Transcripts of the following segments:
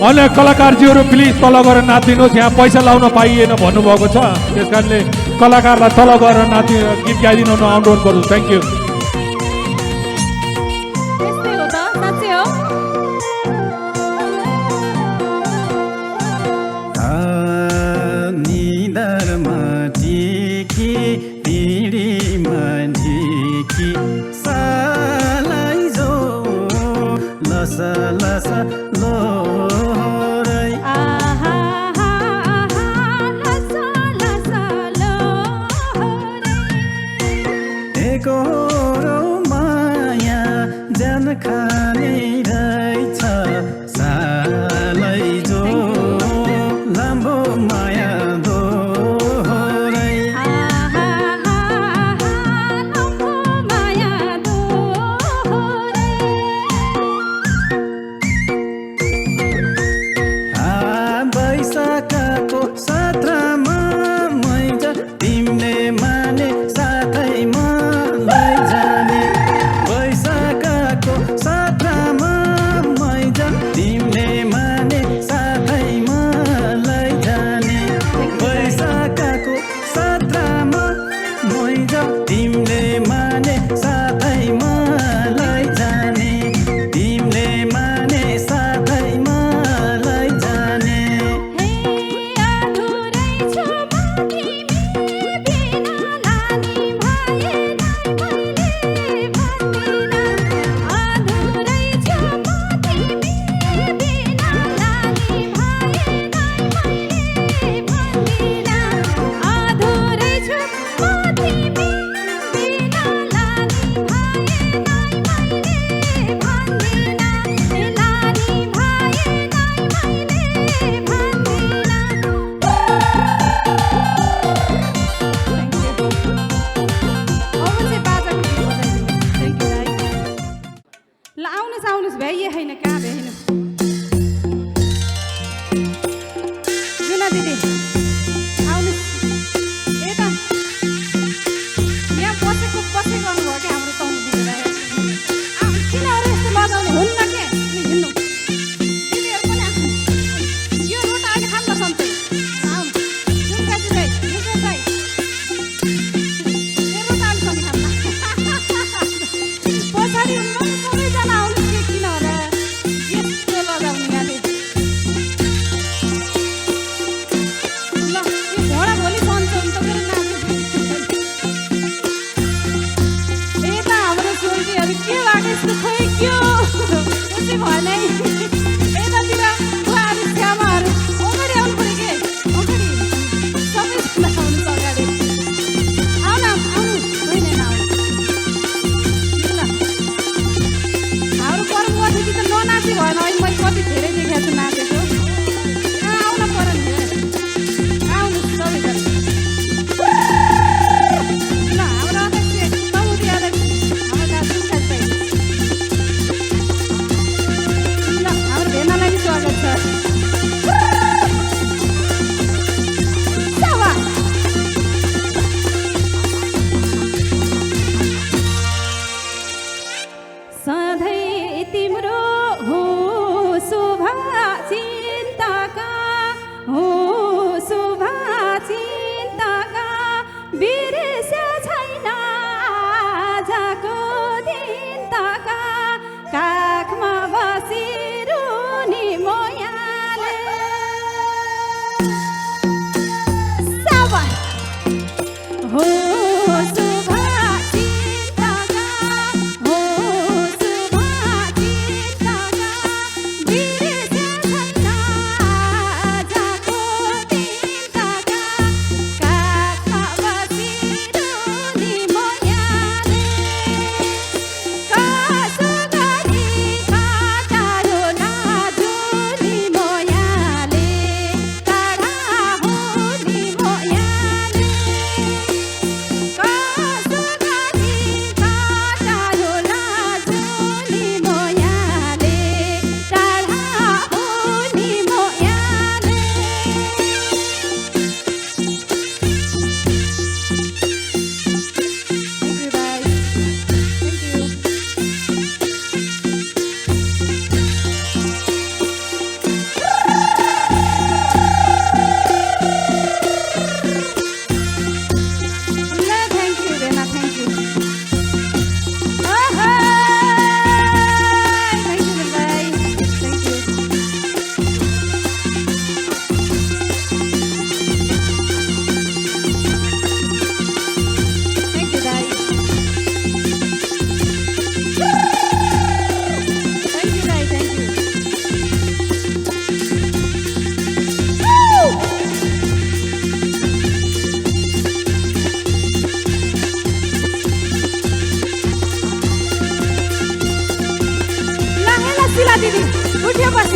अन्य कलाकारजीहरू प्लिज तल गएर नाचिदिनुहोस्। यहाँ पैसा लाउन पाइएन भन्नुभएको छ, त्यस कारणले कलाकारलाई तल गएर गीत गाइदिनु अनुरोध गर्छु। Thank you. Oh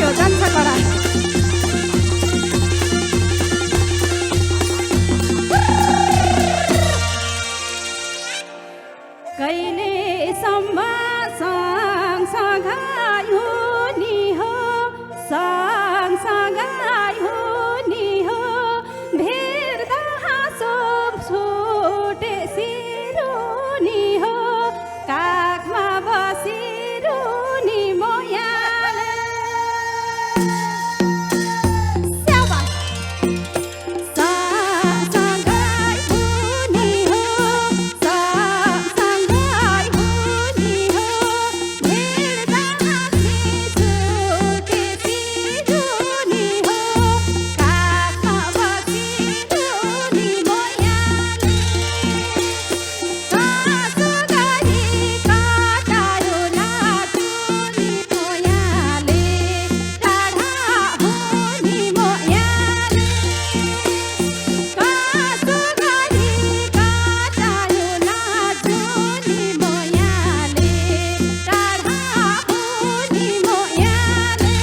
हो जान्छ कडा कहिलेसम्म सँगसँगै हुने हो सँगसँगै हुने हो भेट्दा हाँसो छुटेसी रुनी हो काखमा बसी रुनी मोयाले स्याबास सँगसँगै हुने हो सँगसँगै हुने हो भेट्दा हाँसी छुटेसी रुनी हो काखमा बसी रुनी मोयाले कासो गरी काटायो नाचुनी मोयाले टाढा हुनी मोयाले कासो गरी काटायो नाचुनी मोयाले टाढा हुनी मोयाले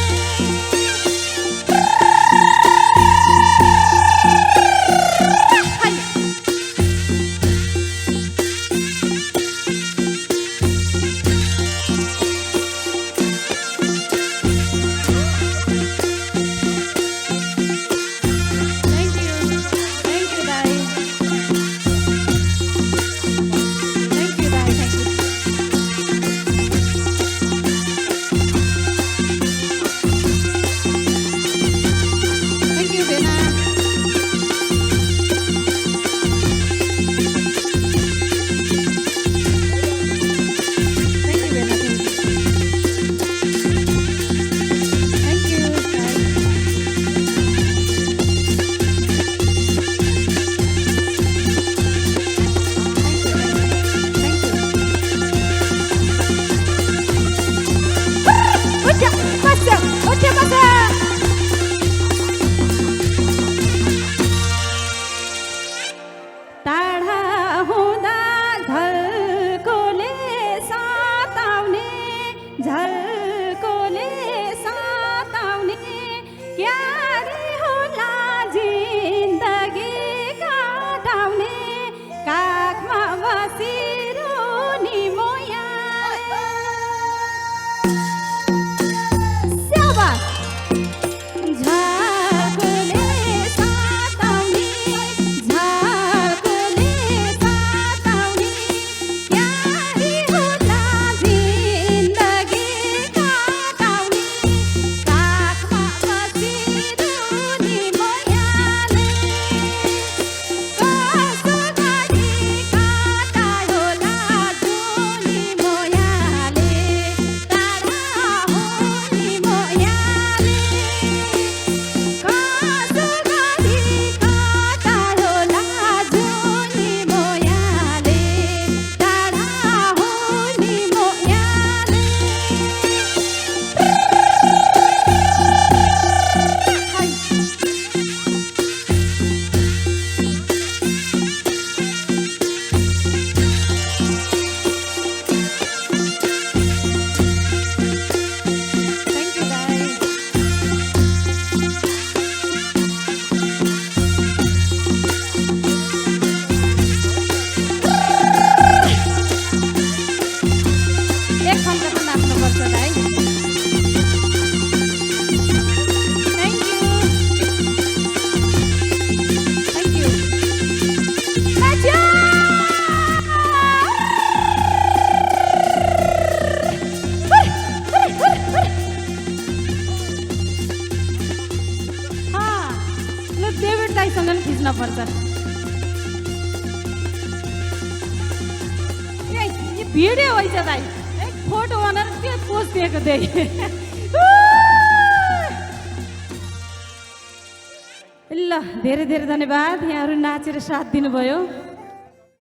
Thank you, Dai. Thank you, Dai. Thank you. Thank you, Bena. Thank you, Bena. Thank you, Dai. Udah, masuk, udah masuk. टाढा हुँदा झल्कोले साताउने झल्कोले साताउने क्यारी होला जिन्दगी काटाउने काखमा बसिरुनी मोयाले स्याबास झल्कोले साताउने झल्कोले साताउने क्यारी होला जिन्दगी काटाउने काखमा बसिरुनी मोयाले कसो गरी काटायो लाजुनी मोयाले टाढा हुनी मोयाले कसो गरी काटायो लाजुनी मोयाले टाढा हुनी मोयाले Thank you, Dai. एक खण्ड त नाच्नुपर्छ दाइ थ्याङ्क यू थ्याङ्क यू नाच्यो ल डेभिड दाइसँग पनि खिच्न पर्छ यो भिडियो होइन दाइ एक फोटो बनाएर के पोस्ट दिएको देखेँ ल धेरै धेरै धन्यवाद यहाँहरू नाचेर साथ दिनुभयो